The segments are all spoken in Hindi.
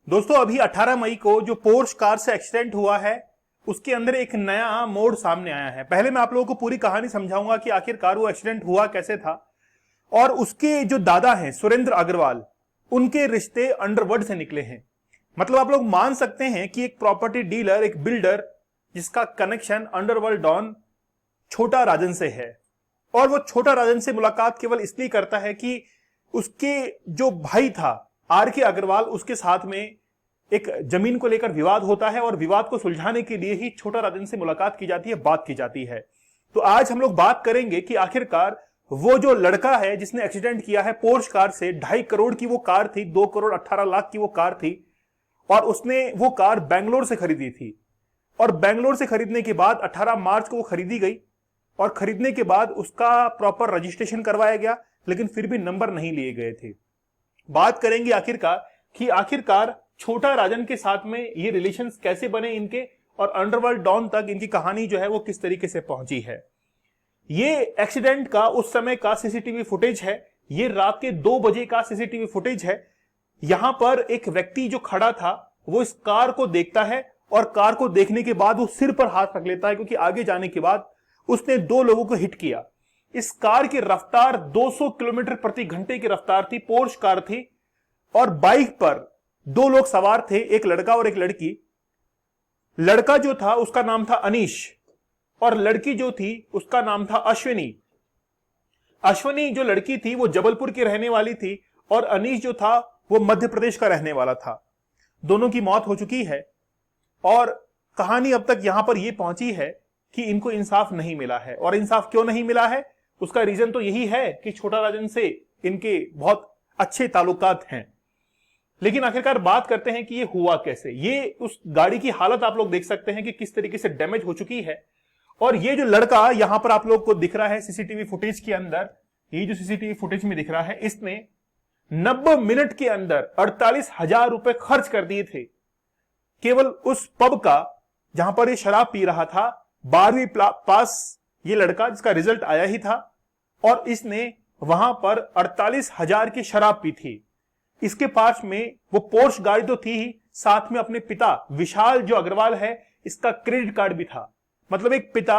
दोस्तों अभी 18 मई को जो पोर्श कार से एक्सीडेंट हुआ है उसके अंदर एक नया मोड़ सामने आया है। पहले मैं आप लोगों को पूरी कहानी समझाऊंगा कि आखिरकार वो एक्सीडेंट हुआ कैसे था। और उसके जो दादा हैं सुरेंद्र अग्रवाल, उनके रिश्ते अंडरवर्ल्ड से निकले हैं। मतलब आप लोग मान सकते हैं कि एक प्रॉपर्टी डीलर, एक बिल्डर जिसका कनेक्शन अंडरवर्ल्ड डॉन छोटा राजन से है, और वो छोटा राजन से मुलाकात केवल इसलिए करता है कि उसके जो भाई था आर के अग्रवाल, उसके साथ में एक जमीन को लेकर विवाद होता है और विवाद को सुलझाने के लिए ही छोटा राजन से मुलाकात की जाती है, बात की जाती है। तो आज हम लोग बात करेंगे कि आखिरकार वो जो लड़का है जिसने एक्सीडेंट किया है पोर्श कार से, 2.5 करोड़ की वो कार थी, 2 करोड़ 18 लाख की वो कार थी, और उसने वो कार बेंगलोर से खरीदी थी। और बेंगलोर से खरीदने के बाद 18 मार्च को वो खरीदी गई, और खरीदने के बाद उसका प्रॉपर रजिस्ट्रेशन करवाया गया, लेकिन फिर भी नंबर नहीं लिए गए थे। बात करेंगे आखिरकार छोटा राजन के साथ में ये रिलेशंस कैसे बने इनके, और अंडरवर्ल्ड डॉन तक इनकी कहानी जो है वो किस तरीके से पहुंची है। ये एक्सीडेंट का उस समय का सीसीटीवी फुटेज है। ये रात के 2 बजे का सीसीटीवी फुटेज है। यहां पर एक व्यक्ति जो खड़ा था वो इस कार को देखता है, और कार को देखने के बाद वो सिर पर हाथ रख लेता है, क्योंकि आगे जाने के बाद उसने 2 लोगों को हिट किया। इस कार की रफ्तार 200 किलोमीटर प्रति घंटे की रफ्तार थी, पोर्श कार थी, और बाइक पर 2 लोग सवार थे, एक लड़का और एक लड़की। लड़का जो था उसका नाम था अनीश, और लड़की जो थी उसका नाम था अश्विनी। अश्विनी जो लड़की थी वो जबलपुर की रहने वाली थी, और अनीश जो था वो मध्य प्रदेश का रहने वाला था। दोनों की मौत हो चुकी है, और कहानी अब तक यहां पर यह पहुंची है कि इनको इंसाफ नहीं मिला है। और इंसाफ क्यों नहीं मिला है, उसका रीजन तो यही है कि छोटा राजन से इनके बहुत अच्छे ताल्लुकात हैं। लेकिन आखिरकार बात करते हैं कि ये हुआ कैसे। ये उस गाड़ी की हालत आप लोग देख सकते हैं कि किस तरीके से डैमेज हो चुकी है। और ये जो लड़का यहां पर आप लोग को दिख रहा है सीसीटीवी फुटेज के अंदर, ये जो सीसीटीवी फुटेज में दिख रहा है, इसने 90 मिनट के अंदर 48,000 रुपए खर्च कर दिए थे केवल उस पब का जहां पर ये शराब पी रहा था। 12वीं पास ये लड़का, जिसका रिजल्ट आया ही था, और इसने वहां पर 48,000 की शराब पी थी। इसके पास में वो पोर्श गाड़ी तो थी ही, साथ में अपने पिता विशाल जो अग्रवाल है, इसका क्रेडिट कार्ड भी था। मतलब एक पिता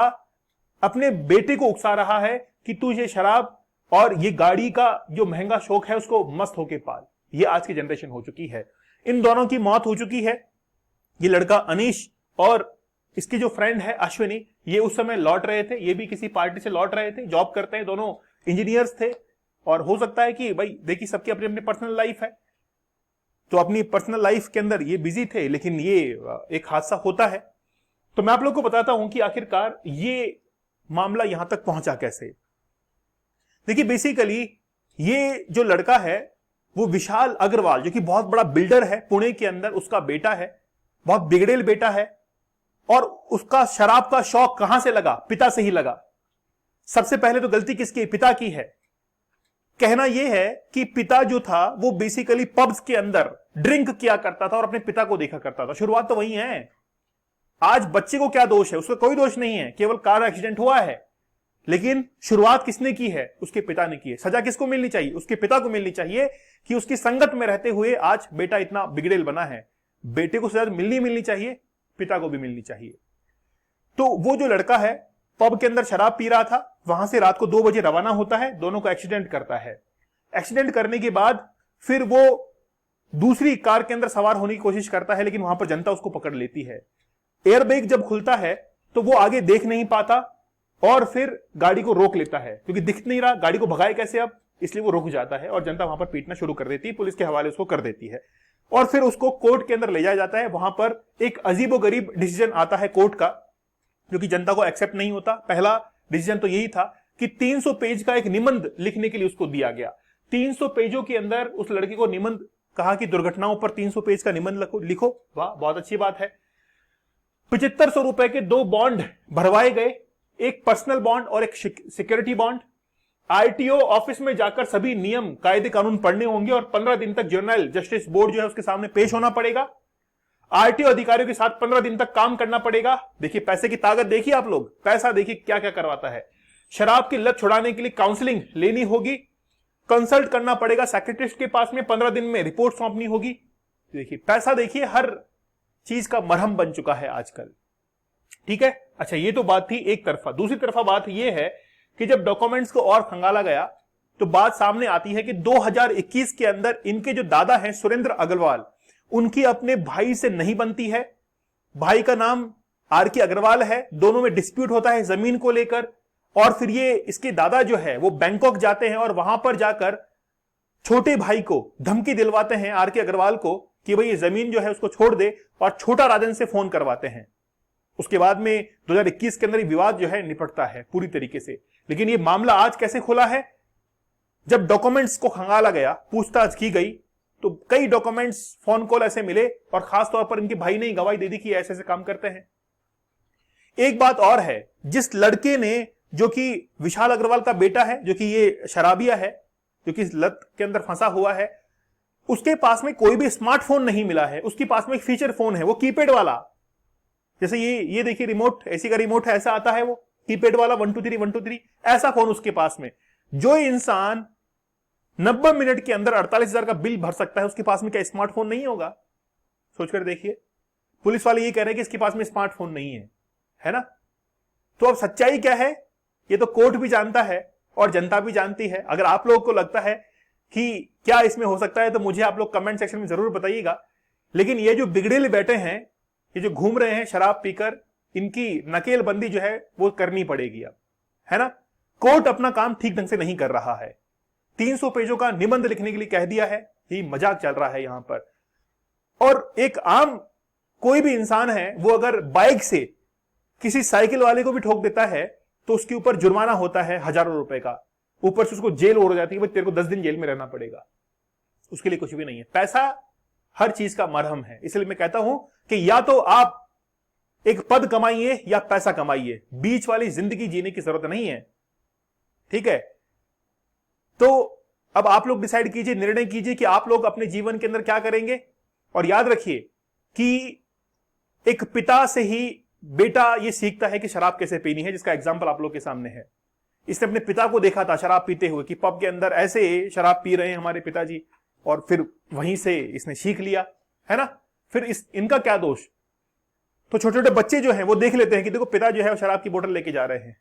अपने बेटे को उकसा रहा है कि तू ये शराब और ये गाड़ी का जो महंगा शौक है उसको मस्त होके पाल। ये आज की जनरेशन हो चुकी है। इन दोनों की मौत हो चुकी है। ये लड़का अनीश और इसकी जो फ्रेंड है अश्विनी, ये उस समय लौट रहे थे, ये भी किसी पार्टी से लौट रहे थे, जॉब करते हैं, दोनों इंजीनियर्स थे। और हो सकता है कि भाई देखिए सबकी अपनी अपनी पर्सनल लाइफ है, तो अपनी पर्सनल लाइफ के अंदर ये बिजी थे, लेकिन ये एक हादसा होता है। तो मैं आप लोग को बताता हूं कि आखिरकार ये मामला यहां तक पहुंचा कैसे। देखिए बेसिकली ये जो लड़का है वो विशाल अग्रवाल, जो कि बहुत बड़ा बिल्डर है पुणे के अंदर, उसका बेटा है, बहुत बिगड़ेल बेटा है। और उसका शराब का शौक कहां से लगा? पिता से ही लगा। सबसे पहले तो गलती किसकी? पिता की है। कहना यह है कि पिता जो था वो बेसिकली पब्स के अंदर ड्रिंक किया करता था और अपने पिता को देखा करता था। शुरुआत तो वही है। आज बच्चे को क्या दोष है? उसका कोई दोष नहीं है, केवल कार एक्सीडेंट हुआ है। लेकिन शुरुआत किसने की है? उसके पिता ने की है। सजा किसको मिलनी चाहिए? उसके पिता को मिलनी चाहिए कि उसकी संगत में रहते हुए आज बेटा इतना बिगड़ेल बना है। बेटे को सजा मिलनी चाहिए, पिता को भी मिलनी चाहिए। तो वो जो लड़का है पब के अंदर शराब पी रहा था, वहां से रात को 2 बजे रवाना होता है, दोनों को एक्सीडेंट करता है। एक्सीडेंट करने के बाद फिर वो दूसरी कार के अंदर सवार होने की कोशिश करता है, लेकिन वहां पर जनता उसको पकड़ लेती है। एयरबैग जब खुलता है तो वो आगे देख नहीं पाता और फिर गाड़ी को रोक लेता है, क्योंकि दिख नहीं रहा, गाड़ी को भगाए कैसे अब, इसलिए वो रुक जाता है और जनता वहां पर पीटना शुरू कर देती है, पुलिस के हवाले उसको कर देती है। और फिर उसको कोर्ट के अंदर ले जाया जाता है। वहां पर एक अजीबोगरीब डिसीजन आता है कोर्ट का, जो कि जनता को एक्सेप्ट नहीं होता। पहला डिसीजन तो यही था कि 300 पेज का एक निबंध लिखने के लिए उसको दिया गया। 300 पेजों के अंदर उस लड़के को निबंध, कहा कि दुर्घटनाओं पर 300 पेज का निबंध लिखो। वाह, बहुत अच्छी बात है। 7500 रुपए के 2 बॉन्ड भरवाए गए, एक पर्सनल बॉन्ड और एक सिक्योरिटी बॉन्ड। आरटीओ ऑफिस में जाकर सभी नियम कायदे कानून पढ़ने होंगे और 15 दिन तक जर्नल जस्टिस बोर्ड जो है उसके सामने पेश होना पड़ेगा। आरटीओ अधिकारियों के साथ 15 दिन तक काम करना पड़ेगा। देखिए पैसे की ताकत देखिए आप लोग, पैसा देखिए क्या क्या करवाता है। शराब की लत छुड़ाने के लिए काउंसलिंग लेनी होगी, कंसल्ट करना पड़ेगा साइकियाट्रिस्ट के पास में, 15 दिन में रिपोर्ट सौंपनी होगी। देखिए पैसा देखिए हर चीज का मरहम बन चुका है आजकल, ठीक है। अच्छा ये तो बात थी एक तरफा। दूसरी तरफा बात ये है कि जब डॉक्यूमेंट्स को और खंगाला गया तो बात सामने आती है कि 2021 के अंदर इनके जो दादा हैं सुरेंद्र अग्रवाल, उनकी अपने भाई से नहीं बनती है। भाई का नाम आर.के. अग्रवाल है, दोनों में डिस्प्यूट होता है जमीन को लेकर, और फिर ये इसके दादा जो है वो बैंकॉक जाते हैं और वहां पर जाकर छोटे भाई को धमकी दिलवाते हैं आर.के. अग्रवाल को कि भाई ये जमीन जो है उसको छोड़ दे, और छोटा राजन से फोन करवाते हैं। उसके बाद में 2021 के अंदर ये विवाद जो है निपटता है पूरी तरीके से। लेकिन ये मामला आज कैसे खुला है? जब डॉक्यूमेंट्स को खंगाला गया, पूछताछ की गई, तो कई डॉक्यूमेंट्स, फोन कॉल ऐसे मिले, और खास तौर पर इनके भाई ने गवाही दे दी कि ऐसे ऐसे काम करते हैं। एक बात और है, जिस लड़के ने, जो कि विशाल अग्रवाल का बेटा है, जो कि ये शराबिया है, जो कि इस लत के अंदर फंसा हुआ है, उसके पास में कोई भी स्मार्टफोन नहीं मिला है। उसके पास में एक फीचर फोन है, वो कीपैड वाला, जैसे ये देखिए रिमोट, एसी का रिमोट है, ऐसा आता है वो कीपैड वाला 123 123, ऐसा फोन उसके पास में। जो इंसान 90 मिनट के अंदर 48,000 का बिल भर सकता है, उसके पास में क्या स्मार्टफोन नहीं होगा? सोचकर देखिए। पुलिस वाले ये कह रहे हैं कि इसके पास में स्मार्टफोन नहीं है ना? तो अब सच्चाई क्या है, ये तो कोर्ट भी जानता है और जनता भी जानती है। अगर आप लोगों को लगता है कि क्या इसमें हो सकता है तो मुझे आप लोग कमेंट सेक्शन में जरूर बताइएगा। लेकिन ये जो बिगड़ेले बैठे हैं, ये जो घूम रहे हैं शराब पीकर, इनकी नकेलबंदी जो है वो करनी पड़ेगी अब, है ना? कोर्ट अपना काम ठीक ढंग से नहीं कर रहा है। 300 पेजों का निबंध लिखने के लिए कह दिया है, ये मजाक चल रहा है यहां पर। और एक आम कोई भी इंसान है, वो अगर बाइक से किसी साइकिल वाले को भी ठोक देता है तो उसके ऊपर जुर्माना होता है हजारों रुपए का, ऊपर से उसको जेल हो जाती है, भाई तेरे को 10 दिन जेल में रहना पड़ेगा। उसके लिए कुछ भी नहीं है। पैसा हर चीज का मरहम है। इसलिए मैं कहता हूं कि या तो आप एक पद कमाइए या पैसा कमाइए, बीच वाली जिंदगी जीने की जरूरत नहीं है, ठीक है? तो अब आप लोग डिसाइड कीजिए, निर्णय कीजिए कि आप लोग अपने जीवन के अंदर क्या करेंगे। और याद रखिए कि एक पिता से ही बेटा ये सीखता है कि शराब कैसे पीनी है, जिसका एग्जाम्पल आप लोग के सामने है। इसने अपने पिता को देखा था शराब पीते हुए कि पब के अंदर ऐसे शराब पी रहे हैं हमारे पिताजी, और फिर वहीं से इसने सीख लिया, है ना? फिर इनका क्या दोष? तो छोटे छोटे बच्चे जो हैं वो देख लेते हैं कि देखो पिता जो है वो शराब की बोतल लेके जा रहे हैं,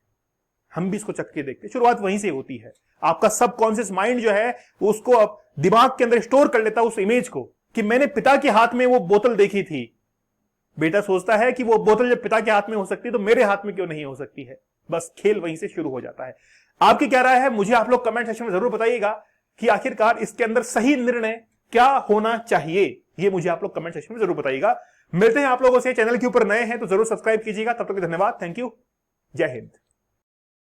हम भी इसको चख के देखते हैं। शुरुआत वहीं से होती है। आपका सबकॉन्शियस माइंड जो है वो उसको अब दिमाग के अंदर स्टोर कर लेता है उस इमेज को कि मैंने पिता के हाथ में वो बोतल देखी थी। बेटा सोचता है कि वो बोतल जब पिता के हाथ में हो सकती है तो मेरे हाथ में क्यों नहीं हो सकती है। बस खेल वहीं से शुरू हो जाता है। आपकी क्या राय है, मुझे आप लोग कमेंट सेक्शन में जरूर बताइएगा कि आखिरकार इसके अंदर सही निर्णय क्या होना चाहिए। ये मुझे आप लोग कमेंट सेक्शन में जरूर बताइएगा। मिलते हैं आप लोगों से। चैनल के ऊपर नए हैं तो जरूर सब्सक्राइब कीजिएगा। तब तक धन्यवाद, थैंक यू, जय हिंद।